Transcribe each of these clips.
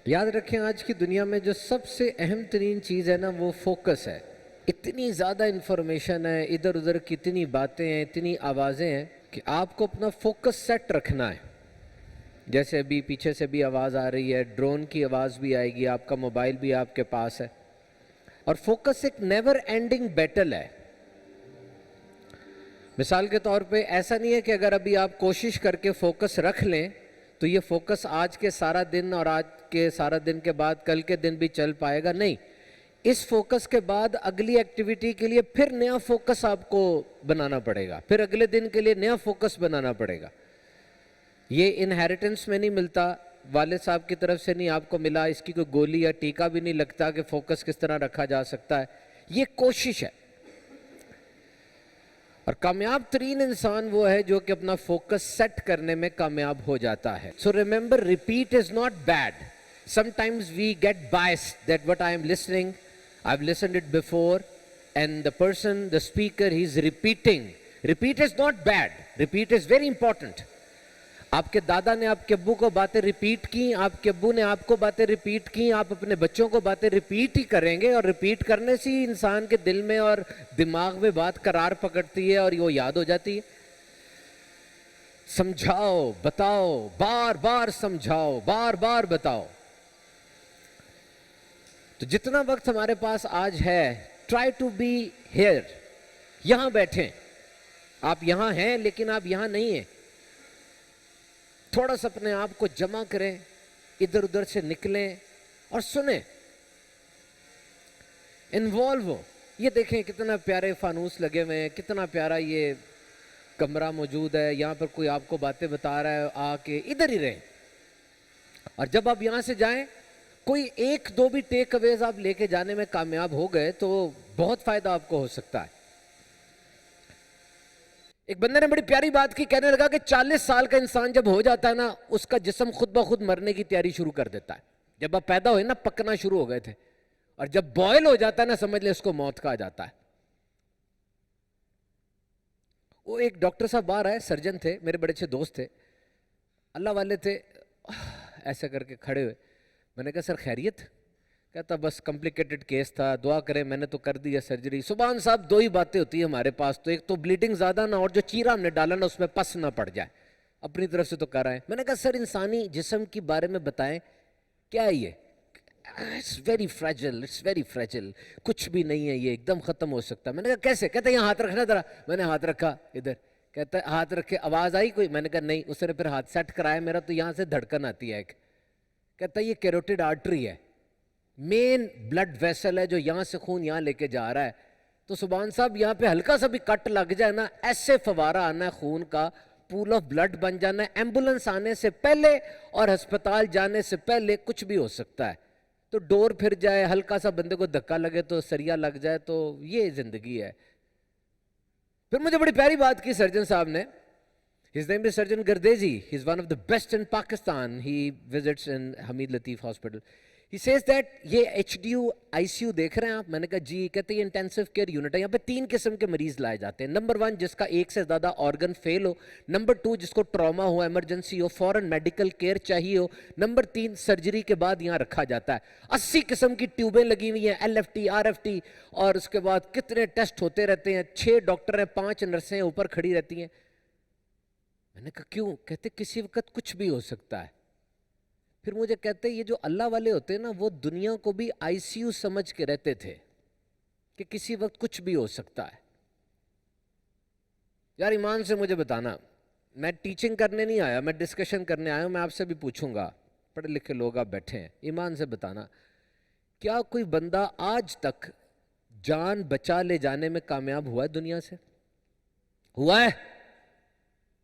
یاد رکھیں آج کی دنیا میں جو سب سے اہم ترین چیز ہے نا وہ فوکس ہے. اتنی زیادہ انفارمیشن ہے، ادھر ادھر کتنی باتیں ہیں، اتنی آوازیں ہیں کہ آپ کو اپنا فوکس سیٹ رکھنا ہے. جیسے ابھی پیچھے سے بھی آواز آ رہی ہے، ڈرون کی آواز بھی آئے گی، آپ کا موبائل بھی آپ کے پاس ہے. اور فوکس ایک نیور اینڈنگ بیٹل ہے. مثال کے طور پہ ایسا نہیں ہے کہ اگر ابھی آپ کوشش کر کے فوکس رکھ لیں تو یہ فوکس آج کے سارا دن اور آج کے سارا دن کے بعد کل کے دن بھی چل پائے گا. نہیں، اس فوکس کے بعد اگلی ایکٹیویٹی کے لیے پھر نیا فوکس آپ کو بنانا پڑے گا، پھر اگلے دن کے لیے نیا فوکس بنانا پڑے گا. یہ انہیریٹنس میں نہیں ملتا، والد صاحب کی طرف سے نہیں آپ کو ملا، اس کی کوئی گولی یا ٹیکا بھی نہیں لگتا کہ فوکس کس طرح رکھا جا سکتا ہے. یہ کوشش ہے. اور کامیاب ترین انسان وہ ہے جو کہ اپنا فوکس سیٹ کرنے میں کامیاب ہو جاتا ہے. So remember, repeat is not bad. Sometimes we get biased that what I am listening, I've listened it before, and the person, the speaker, he's repeating. Repeat is not bad. Repeat is very important. آپ کے دادا نے آپ کے ابو کو باتیں repeat کی، آپ کے ابو نے آپ کو باتیں ریپیٹ کی، آپ اپنے بچوں کو باتیں ریپیٹ ہی کریں گے. اور ریپیٹ کرنے سے ہی انسان کے دل میں اور دماغ میں بات قرار پکڑتی ہے اور وہ یاد ہو جاتی ہے. سمجھاؤ، بتاؤ، بار بار سمجھاؤ، بار بار بتاؤ. تو جتنا وقت ہمارے پاس آج ہے، ٹرائی ٹو بی ہیئر. یہاں بیٹھیں. آپ یہاں ہیں لیکن آپ یہاں نہیں ہیں. تھوڑا سا اپنے آپ کو جمع کریں، ادھر ادھر سے نکلیں اور سنیں، انوالو ہو. یہ دیکھیں کتنا پیارے فانوس لگے ہوئے ہیں، کتنا پیارا یہ کمرہ موجود ہے. یہاں پر کوئی آپ کو باتیں بتا رہا ہے، آ کے ادھر ہی رہیں. اور جب آپ یہاں سے جائیں، کوئی ایک دو بھی ٹیک اویز آپ لے کے جانے میں کامیاب ہو گئے تو بہت فائدہ آپ کو ہو سکتا ہے. ایک بندے نے بڑی پیاری بات کی، کہنے لگا کہ 40 سال کا انسان جب ہو جاتا ہے نا، اس کا جسم خود بخود مرنے کی تیاری شروع کر دیتا ہے. جب آپ پیدا ہوئے نا، پکنا شروع ہو گئے تھے، اور جب بوائل ہو جاتا ہے نا، سمجھ لیں اس کو موت کہا جاتا ہے. وہ ایک ڈاکٹر صاحب باہر آئے، سرجن تھے، میرے بڑے اچھے دوست تھے، اللہ والے تھے. ایسا کر کے کھڑے ہوئے. میں نے کہا سر خیریت؟ کہتا بس کمپلیکیٹڈ کیس تھا، دعا کریں، میں نے تو کر دی ہے سرجری. سبحان صاحب، دو ہی باتیں ہوتی ہیں ہمارے پاس، تو ایک تو بلیڈنگ زیادہ نہ، اور جو چیرا ہم نے ڈالا نا اس میں پس نہ پڑ جائے. اپنی طرف سے تو کر رہے ہیں. میں نے کہا سر انسانی جسم کے بارے میں بتائیں، کیا ہے یہ؟ اٹس ویری فریجل، اٹس ویری فریجل، کچھ بھی نہیں ہے، یہ ایک دم ختم ہو سکتا ہے. میں نے کہا کیسے؟ کہتا ہے یہاں ہاتھ رکھنا ذرا. میں نے ہاتھ رکھا ادھر. کہتا ہے ہاتھ رکھے، آواز آئی کوئی؟ میں نے کہا نہیں. اس نے پھر ہاتھ سیٹ کرایا میرا، تو یہاں سے دھڑکن آتی ہے ایک. کہتا ہے یہ کیروٹیڈ آرٹری ہے، مین بلڈ ویسل ہے جو یہاں سے خون یہاں لے کے جا رہا ہے. تو سبحان صاحب یہاں پہ ہلکا سا بھی کٹ لگ جائے نا، ایسے فوارہ آنا ہے خون کا، پول آف بلڈ بن جانا ہے. ایمبولنس آنے سے پہلے اور ہسپتال جانے سے پہلے کچھ بھی ہو سکتا ہے. تو ڈور پھر جائے، ہلکا سا بندے کو دھکا لگے تو سریا لگ جائے، تو یہ زندگی ہے. پھر مجھے بڑی پیاری بات کی سرجن صاحب نے. His name is Surgeon Gardezi. He's one of the best in Pakistan. He visits in Hamid Latif Hospital. He says that یہ HDU ICU دیکھ رہے ہیں آپ؟ میں نے کہا جی. کہتے ہیں یہ انٹینسو کیئر یونٹ ہے، یہاں پہ 3 قسم کے مریض لائے جاتے ہیں. نمبر 1 جس کا ایک سے زیادہ آرگن فیل ہو. نمبر 2 جس کو ٹراما ہو، ایمرجنسی ہو، فوراً میڈیکل کیئر چاہیے ہو. نمبر 3 سرجری کے بعد یہاں رکھا جاتا ہے. 80 قسم کی ٹیوبیں لگی ہوئی ہیں، LFT RFT، اور اس کے بعد کتنے ٹیسٹ ہوتے رہتے ہیں. 6 ڈاکٹر ہیں، 5 نرسیں اوپر کھڑی رہتی ہیں. میں نے کہا کیوں؟ کہتے کسی وقت کچھ بھی ہو سکتا ہے. پھر مجھے کہتے یہ جو اللہ والے ہوتے ہیں نا، وہ دنیا کو بھی ICU سمجھ کے رہتے تھے کہ کسی وقت کچھ بھی ہو سکتا ہے. یار ایمان سے مجھے بتانا، میں ٹیچنگ کرنے نہیں آیا، میں ڈسکشن کرنے آیا ہوں. میں آپ سے بھی پوچھوں گا، پڑھے لکھے لوگ آپ بیٹھے ہیں، ایمان سے بتانا، کیا کوئی بندہ آج تک جان بچا لے جانے میں کامیاب ہوا ہے دنیا سے؟ ہوا ہے؟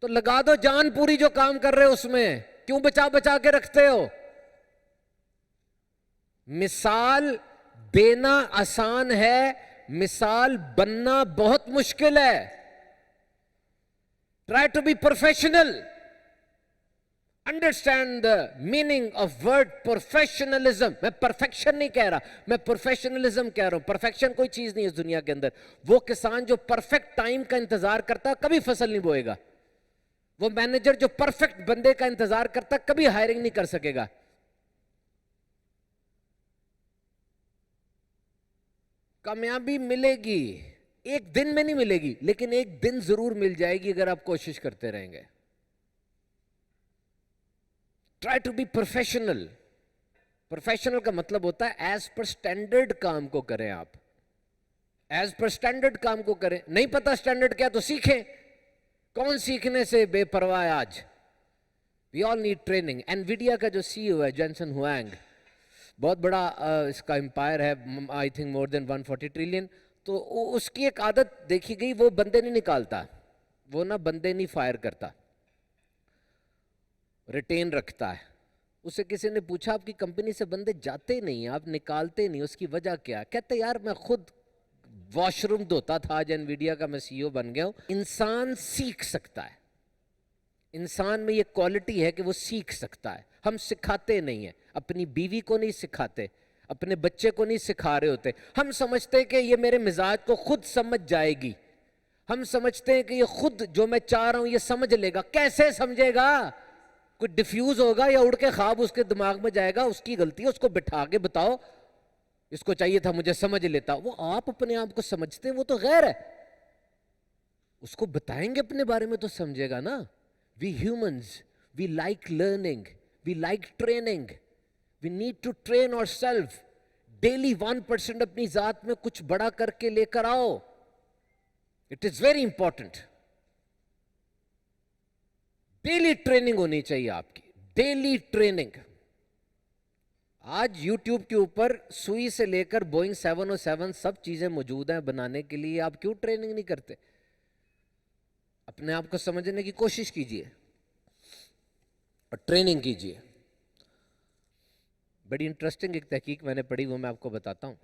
تو لگا دو جان پوری جو کام کر رہے ہو اس میں. کیوں بچا بچا کے رکھتے ہو؟ مثال دینا آسان ہے، مثال بننا بہت مشکل ہے. Try to be professional. Understand the meaning of word professionalism. میں perfection نہیں کہہ رہا، میں professionalism کہہ رہا ہوں. perfection کوئی چیز نہیں ہے اس دنیا کے اندر. وہ کسان جو perfect ٹائم کا انتظار کرتا کبھی فصل نہیں بوئے گا. وہ مینیجر جو پرفیکٹ بندے کا انتظار کرتا کبھی ہائرنگ نہیں کر سکے گا. کامیابی ملے گی، ایک دن میں نہیں ملے گی، لیکن ایک دن ضرور مل جائے گی اگر آپ کوشش کرتے رہیں گے. Try to be professional. Professional کا مطلب ہوتا ہے ایز پر اسٹینڈرڈ کام کو کریں. آپ ایز پر اسٹینڈرڈ کام کو کریں. نہیں پتا اسٹینڈرڈ کیا تو سیکھیں. کون سیکھنے سے بے پرواہ ہے آج؟ وی آل نیڈ ٹریننگ. انویڈیا کا جو سی او ہے جینسن ہوانگ، بہت بڑا اس کا امپائر ہے، I think more then 140 trillion. تو اس کی ایک عادت دیکھی گئی، وہ بندے نہیں نکالتا، وہ نا بندے نہیں فائر کرتا، ریٹین رکھتا ہے. اسے کسی نے پوچھا آپ کی کمپنی سے بندے جاتے نہیں، آپ نکالتے نہیں، اس کی وجہ کیا؟ کہتے یار میں خود واش روم دھوتا تھا، آج انویڈیا کا میں سی او بن گیا ہوں. انسان سیکھ سکتا ہے، انسان میں یہ کوالٹی ہے کہ وہ سیکھ سکتا ہے. ہم سکھاتے نہیں ہیں، اپنی بیوی کو نہیں سکھاتے، اپنے بچے کو نہیں سکھا رہے ہوتے. ہم سمجھتے ہیں کہ یہ میرے مزاج کو خود سمجھ جائے گی. ہم سمجھتے ہیں کہ یہ خود جو میں چاہ رہا ہوں یہ سمجھ لے گا. کیسے سمجھے گا؟ کوئی ڈیفیوز ہوگا یا اڑ کے خواب اس کے دماغ میں جائے گا؟ اس کی غلطی ہے، اس کو بٹھا کے بتاؤ اس کو چاہیے تھا مجھے سمجھ لیتا. وہ آپ اپنے آپ کو سمجھتے ہیں، وہ تو غیر ہے. اس کو بتائیں گے اپنے بارے میں تو سمجھے گا نا. We humans, we like learning, we like training. We need to train ourselves. Daily 1% اپنی ذات میں کچھ بڑا کر کے لے کر آؤ. It is very important. Daily training ہونی چاہیے آپ کی، ڈیلی ٹریننگ. آج یوٹیوب کے اوپر سوئی سے لے کر بوئنگ 707 سب چیزیں موجود ہیں بنانے کے لیے. آپ کیوں ٹریننگ نہیں کرتے؟ اپنے آپ کو سمجھنے کی کوشش کیجئے اور ٹریننگ کیجئے. بڑی انٹرسٹنگ ایک تحقیق میں نے پڑھی، وہ میں آپ کو بتاتا ہوں.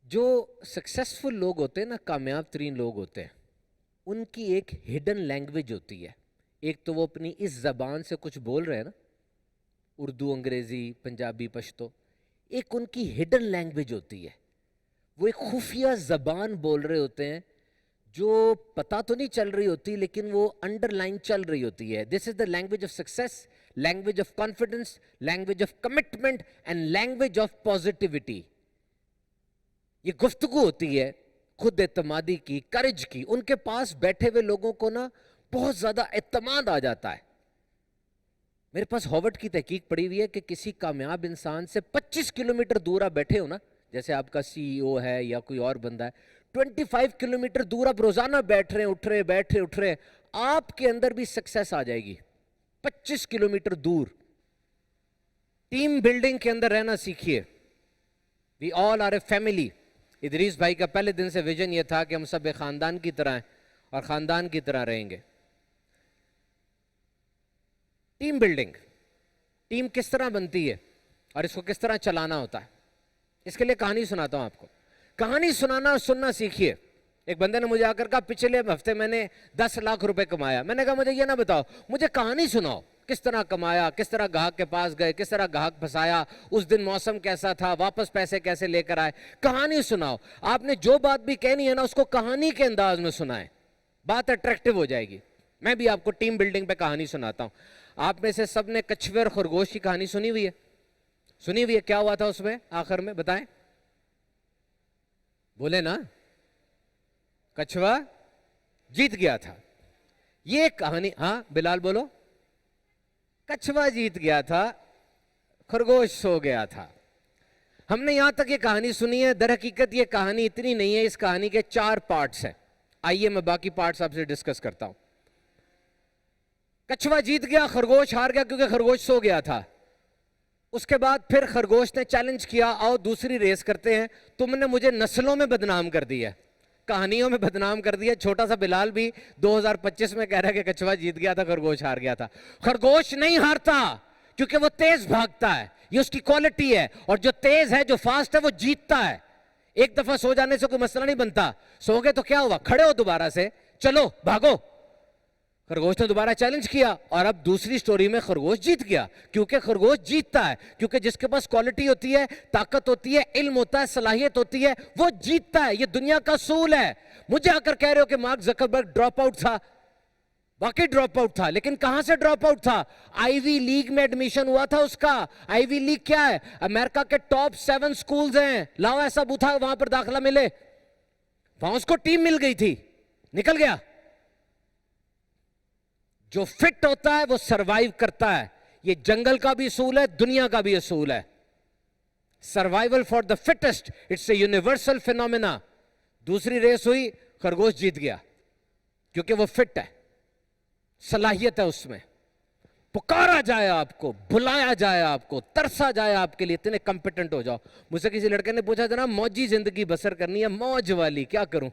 جو سکسیسفل لوگ ہوتے ہیں نا، کامیاب ترین لوگ ہوتے ہیں، ان کی ایک ہڈن لینگویج ہوتی ہے. ایک تو وہ اپنی اس زبان سے کچھ بول رہے ہیں نا، اردو، انگریزی، پنجابی، پشتو. ایک ان کی ہڈن لینگویج ہوتی ہے، وہ ایک خفیہ زبان بول رہے ہوتے ہیں جو پتہ تو نہیں چل رہی ہوتی لیکن وہ انڈر لائن چل رہی ہوتی ہے. This is the language of success, language of confidence, language of commitment and language of positivity. یہ گفتگو ہوتی ہے خود اعتمادی کی، کرج کی. ان کے پاس بیٹھے ہوئے لوگوں کو نا بہت زیادہ اعتماد آ جاتا ہے. میرے پاس ہارورڈ کی تحقیق پڑی ہوئی ہے کہ کسی کامیاب انسان سے 25 کلومیٹر دور آپ بیٹھے ہو نا، جیسے آپ کا سی ای او ہے یا کوئی اور بندہ ہے، 25 کلومیٹر دور آپ روزانہ بیٹھ رہے ہیں، اٹھ رہے، بیٹھ رہے، اٹھ رہے، آپ کے اندر بھی سکسیس آ جائے گی. 25 کلومیٹر دور. ٹیم بلڈنگ کے اندر رہنا سیکھیے. وی آل آر اے فیملی. ادریس بھائی کا پہلے دن سے ویژن یہ تھا کہ ہم سب ایک خاندان کی طرح ہیں اور خاندان کی طرح رہیں گے. ٹیم بلڈنگ، ٹیم کس طرح بنتی ہے اور اس کو کس طرح چلانا ہوتا ہے، اس کے لیے کہانی سناتا ہوں آپ کو. کہانی سنانا اور سننا سیکھیے. ایک بندے نے مجھے آ کر کہا پچھلے ہفتے میں نے 10 لاکھ روپے کمایا. میں نے کہا مجھے یہ نہ بتاؤ، مجھے کہانی سناؤ. کس طرح کمایا، کس طرح گاہک کے پاس گئے، کس طرح گاہک پھنسایا، اس دن موسم کیسا تھا، واپس پیسے کیسے لے کر آئے. کہانی سناؤ. آپ نے جو بات بھی کہنی ہے نا اس کو کہانی کے انداز میں سنائیں، بات اٹریکٹیو ہو جائے گی. میں بھی آپ کو ٹیم بلڈنگ پہ کہانی سناتا ہوں. آپ میں سے سب نے کچھوے اور خرگوش کی کہانی سنی ہوئی ہے؟ سنی ہوئی ہے. کیا ہوا تھا اس میں آخر میں؟ بتائیں، بولے نا. کچھوا جیت گیا تھا. یہ کہانی، ہاں بلال بولو. کچھوا جیت گیا تھا، خرگوش سو گیا تھا. ہم نے یہاں تک یہ کہانی سنی ہے. در حقیقت یہ کہانی اتنی نہیں ہے. اس کہانی کے 4 پارٹس ہیں. آئیے میں باقی پارٹس آپ سے ڈسکس کرتا ہوں. کچھوا جیت گیا، خرگوش ہار گیا کیونکہ خرگوش سو گیا تھا. اس کے بعد پھر خرگوش نے چیلنج کیا، آؤ دوسری ریس کرتے ہیں. تم نے مجھے نسلوں میں بدنام کر دیا، کہانیوں میں بدنام کر دیا. چھوٹا سا بلال بھی 2025 میں کہہ رہا ہے کہ کچھوا جیت گیا تھا، خرگوش ہار گیا تھا. خرگوش نہیں ہارتا کیونکہ وہ تیز بھاگتا ہے، یہ اس کی کوالٹی ہے. اور جو تیز ہے، جو فاسٹ ہے، وہ جیتتا ہے. ایک دفعہ سو جانے سے کوئی مسئلہ نہیں بنتا. سو گئے تو کیا ہوا، کھڑے ہو دوبارہ سے، چلو بھاگو. خرگوش نے دوبارہ چیلنج کیا اور اب دوسری سٹوری میں خرگوش جیت گیا. کیونکہ خرگوش جیتتا ہے، کیونکہ جس کے پاس کوالٹی ہوتی ہے، طاقت ہوتی ہے، علم ہوتا ہے، صلاحیت ہوتی ہے، وہ جیتتا ہے. یہ دنیا کا اصول ہے. مجھے آ کر کہہ رہے ہو کہ مارک زکربرگ ڈراپ آؤٹ تھا. واقعی ڈراپ آؤٹ تھا، لیکن کہاں سے ڈراپ آؤٹ تھا؟ آئی وی لیگ میں ایڈمیشن ہوا تھا اس کا. آئی وی لیگ کیا ہے؟ امریکہ کے ٹاپ 7 سکولز ہیں. لاؤ ایسا بوتھا وہاں پر داخلہ ملے. وہاں اس کو ٹیم مل گئی تھی، نکل گیا. جو فٹ ہوتا ہے وہ سروائیو کرتا ہے. یہ جنگل کا بھی اصول ہے، دنیا کا بھی اصول ہے. Survival for the fittest, it's a universal phenomena. دوسری ریس ہوئی، خرگوش جیت گیا کیونکہ وہ فٹ ہے، صلاحیت ہے اس میں. پکارا جائے آپ کو، بلایا جائے آپ کو، ترسا جائے آپ کے لیے، اتنے کمپیٹنٹ ہو جاؤ. مجھ سے کسی لڑکے نے پوچھا جناب موجی زندگی بسر کرنی ہے، موج والی، کیا کروں؟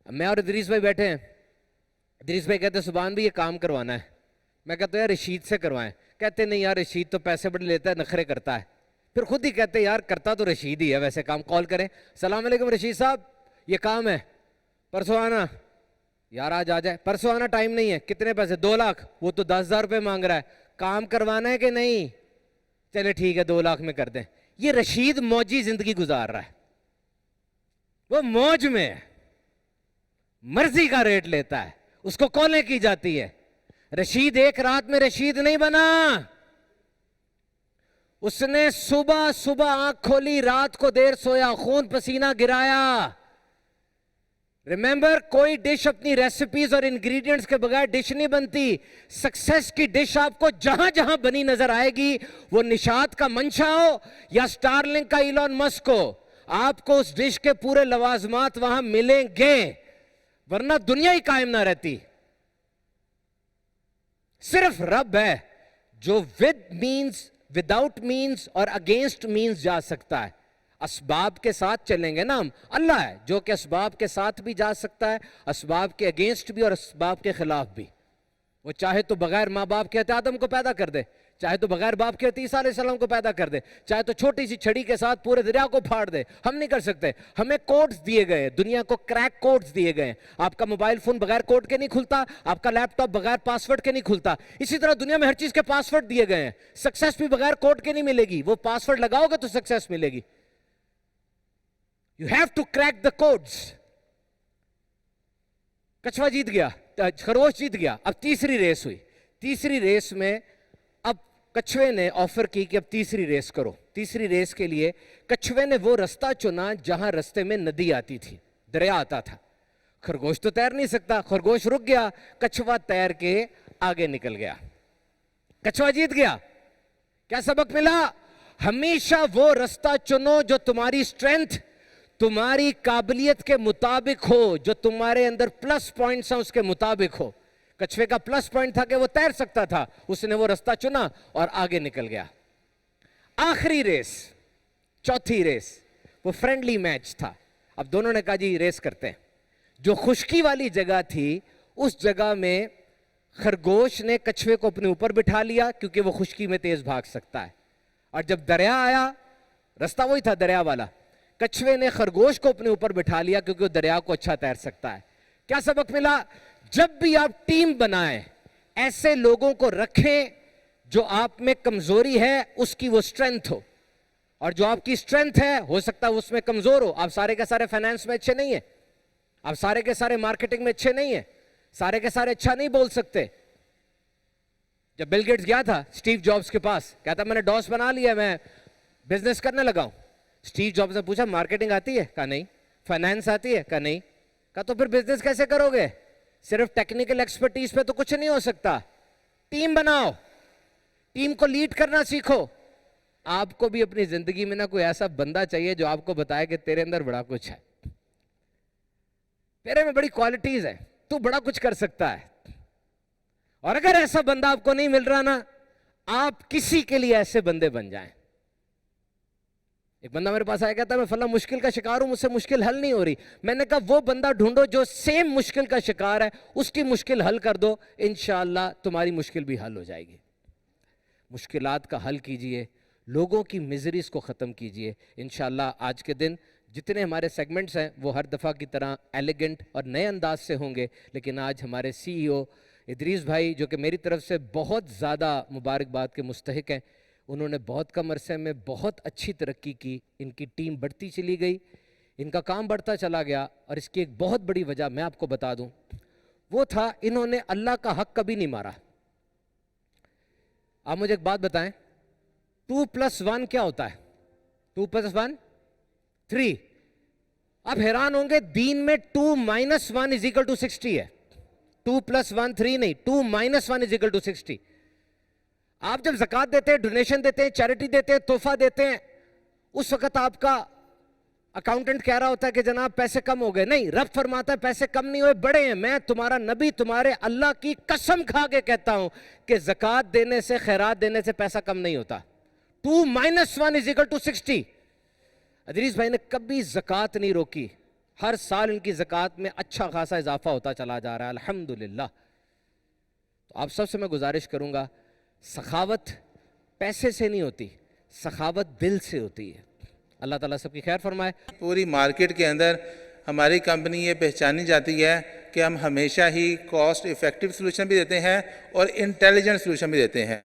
میں اور ادریس بھائی بیٹھے ہیں. ادریس بھائی کہتے ہیں سبحان بھی یہ کام کروانا ہے. میں کہتا ہوں یار رشید سے کروائیں. کہتے نہیں یار رشید تو پیسے بڑے لیتا ہے، نخرے کرتا ہے. پھر خود ہی کہتے یار کرتا تو رشید ہی ہے ویسے کام. کال کریں، السلام علیکم رشید صاحب، یہ کام ہے، پرسوں آنا. یار آج آ جائے. پرسوں آنا ٹائم نہیں ہے. کتنے پیسے؟ 2 لاکھ. وہ تو 10,000 روپے مانگ رہا ہے. کام کروانا ہے کہ نہیں؟ چلے ٹھیک ہے 2 لاکھ میں کر دیں. یہ رشید موجی زندگی گزار رہا ہے، وہ موج میں مرضی کا ریٹ لیتا ہے، اس کو کالیں کی جاتی ہے. رشید ایک رات میں رشید نہیں بنا. اس نے صبح صبح آنکھ کھولی، رات کو دیر سویا، خون پسینہ گرایا. ریممبر، کوئی ڈش اپنی ریسیپیز اور انگریڈینٹس کے بغیر ڈش نہیں بنتی. سکسیس کی ڈش آپ کو جہاں جہاں بنی نظر آئے گی، وہ نشاد کا منشا ہو یا سٹار لنک کا ایلون مسک ہو، آپ کو اس ڈش کے پورے لوازمات وہاں ملیں گے، ورنہ دنیا ہی قائم نہ رہتی. صرف رب ہے جو وداؤٹ مینز اور اگینسٹ مینز جا سکتا ہے. اسباب کے ساتھ چلیں گے نا ہم. اللہ ہے جو کہ اسباب کے ساتھ بھی جا سکتا ہے، اسباب کے اگینسٹ بھی اور اسباب کے خلاف بھی. وہ چاہے تو بغیر ماں باپ کے آدم کو پیدا کر دے، چاہے تو بغیر باپ کے عیسیٰ علیہ السلام کو پیدا کر دے، چاہے تو چھوٹی سی چھڑی کے ساتھ پورے دریا کو پھاڑ دے. ہم نہیں کر سکتے. ہمیں کوڈز دیے گئے، دنیا کو کریک کوڈز دیے گئے. آپ کا موبائل فون بغیر کوڈ کے نہیں کھلتا، آپ کا لیپ ٹاپ بغیر پاسورڈ کے نہیں کھلتا. اسی طرح دنیا میں ہر چیز کے پاسورڈ دیے گئے ہیں. سکسیس بھی بغیر کوڈ کے نہیں ملے گی. وہ پاسورڈ لگاؤ گے تو سکسیس ملے گی. You have to crack the codes. کچھوا جیت گیا، خرگوش جیت گیا. اب تیسری ریس ہوئی. تیسری ریس میں اب کچھوے نے آفر کی کہ اب تیسری ریس کرو. تیسری ریس کے لیے کچھوے نے وہ رستہ چنا جہاں رستے میں ندی آتی تھی، دریا آتا تھا. خرگوش تو تیر نہیں سکتا. خرگوش رک گیا، کچھوا تیر کے آگے نکل گیا. کچھوا جیت گیا. کیا سبق ملا؟ ہمیشہ وہ رستہ چنو جو تمہاری اسٹرینتھ، تمہاری قابلیت کے مطابق ہو، جو تمہارے اندر پلس پوائنٹس ہیں اس کے مطابق ہو. کچھوے کا پلس پوائنٹ تھا کہ وہ تیر سکتا تھا. اس نے وہ رستہ چنا اور آگے نکل گیا. آخری ریس، چوتھی ریس، وہ فرینڈلی میچ تھا. اب دونوں نے کہا جی ریس کرتے ہیں. جو خشکی والی جگہ تھی اس جگہ میں خرگوش نے کچھوے کو اپنے اوپر بٹھا لیا کیونکہ وہ خشکی میں تیز بھاگ سکتا ہے. اور جب دریا آیا، رستہ وہی تھا دریا والا، کچھوے نے خرگوش کو اپنے اوپر بٹھا لیا کیونکہ وہ دریا کو اچھا تیر سکتا ہے. کیا سبق ملا؟ جب بھی آپ ٹیم بنائیں، ایسے لوگوں کو رکھیں جو آپ میں کمزوری ہے اس کی وہ سٹرینتھ ہو، اور جو آپ کی سٹرینتھ ہے ہو سکتا ہے اس میں کمزور ہو. آپ سارے کے سارے فائنانس میں اچھے نہیں ہیں، آپ سارے کے سارے مارکیٹنگ میں اچھے نہیں ہیں، سارے کے سارے اچھا نہیں بول سکتے. جب بل گیٹس گیا تھا اسٹیو جابز کے پاس، کہتا میں نے ڈاس بنا لیا، میں بزنس کرنے لگا ہوں. اسٹیو جابز نے پوچھا مارکیٹنگ آتی ہے؟ کہا نہیں. فائنانس آتی ہے؟ کہا نہیں. کہا تو پھر بزنس کیسے کرو گے؟ صرف ٹیکنیکل ایکسپرٹیز پہ تو کچھ نہیں ہو سکتا. ٹیم بناؤ، ٹیم کو لیڈ کرنا سیکھو. آپ کو بھی اپنی زندگی میں نا کوئی ایسا بندہ چاہیے جو آپ کو بتائے کہ تیرے اندر بڑا کچھ ہے، تیرے میں بڑی کوالٹیز ہے، تو بڑا کچھ کر سکتا ہے. اور اگر ایسا بندہ آپ کو نہیں مل رہا نا، آپ کسی کے لیے ایسے بندے بن جائیں. ایک بندہ میرے پاس آیا کہتا ہے میں فلاں مشکل کا شکار ہوں، مجھ سے مشکل حل نہیں ہو رہی. میں نے کہا وہ بندہ ڈھونڈو جو سیم مشکل کا شکار ہے، اس کی مشکل حل کر دو، انشاءاللہ تمہاری مشکل بھی حل ہو جائے گی. مشکلات کا حل کیجئے، لوگوں کی میزریز کو ختم کیجئے. انشاءاللہ آج کے دن جتنے ہمارے سیگمنٹس ہیں وہ ہر دفعہ کی طرح ایلیگنٹ اور نئے انداز سے ہوں گے. لیکن آج ہمارے سی ای او ادریس بھائی، جو کہ میری طرف سے بہت زیادہ مبارکباد کے مستحق ہیں، انہوں نے بہت کم عرصے میں بہت اچھی ترقی کی. ان کی ٹیم بڑھتی چلی گئی، ان کا کام بڑھتا چلا گیا. اور اس کی ایک بہت بڑی وجہ میں آپ کو بتا دوں، وہ تھا انہوں نے اللہ کا حق کبھی نہیں مارا. آپ مجھے ایک بات بتائیں, 2+1 کیا ہوتا ہے؟ 2+1 3. آپ حیران ہوں گے دین میں 2-1 = 60 ہے. 2+1 3 نہیں, 2-1 = 60. آپ جب زکوٰۃ دیتے ہیں, ڈونیشن دیتے ہیں, چیریٹی دیتے ہیں, تحفہ دیتے ہیں, اس وقت آپ کا اکاؤنٹنٹ کہہ رہا ہوتا ہے کہ جناب پیسے کم ہو گئے. نہیں, رب فرماتا ہے پیسے کم نہیں ہوئے, بڑے ہیں. میں تمہارا نبی تمہارے اللہ کی قسم کھا کے کہتا ہوں کہ زکوٰۃ دینے سے, خیرات دینے سے پیسہ کم نہیں ہوتا. 2-1 = 60. ادریس بھائی نے کبھی زکوٰۃ نہیں روکی, ہر سال ان کی زکوٰۃ میں اچھا خاصا اضافہ ہوتا چلا جا رہا ہے الحمدللہ. تو آپ سب سے میں گزارش کروں گا, سخاوت پیسے سے نہیں ہوتی, سخاوت دل سے ہوتی ہے. اللہ تعالیٰ سب کی خیر فرمائے. پوری مارکیٹ کے اندر ہماری کمپنی یہ پہچانی جاتی ہے کہ ہم ہمیشہ ہی کاسٹ افیکٹو سلوشن بھی دیتے ہیں اور انٹیلیجنٹ سلوشن بھی دیتے ہیں.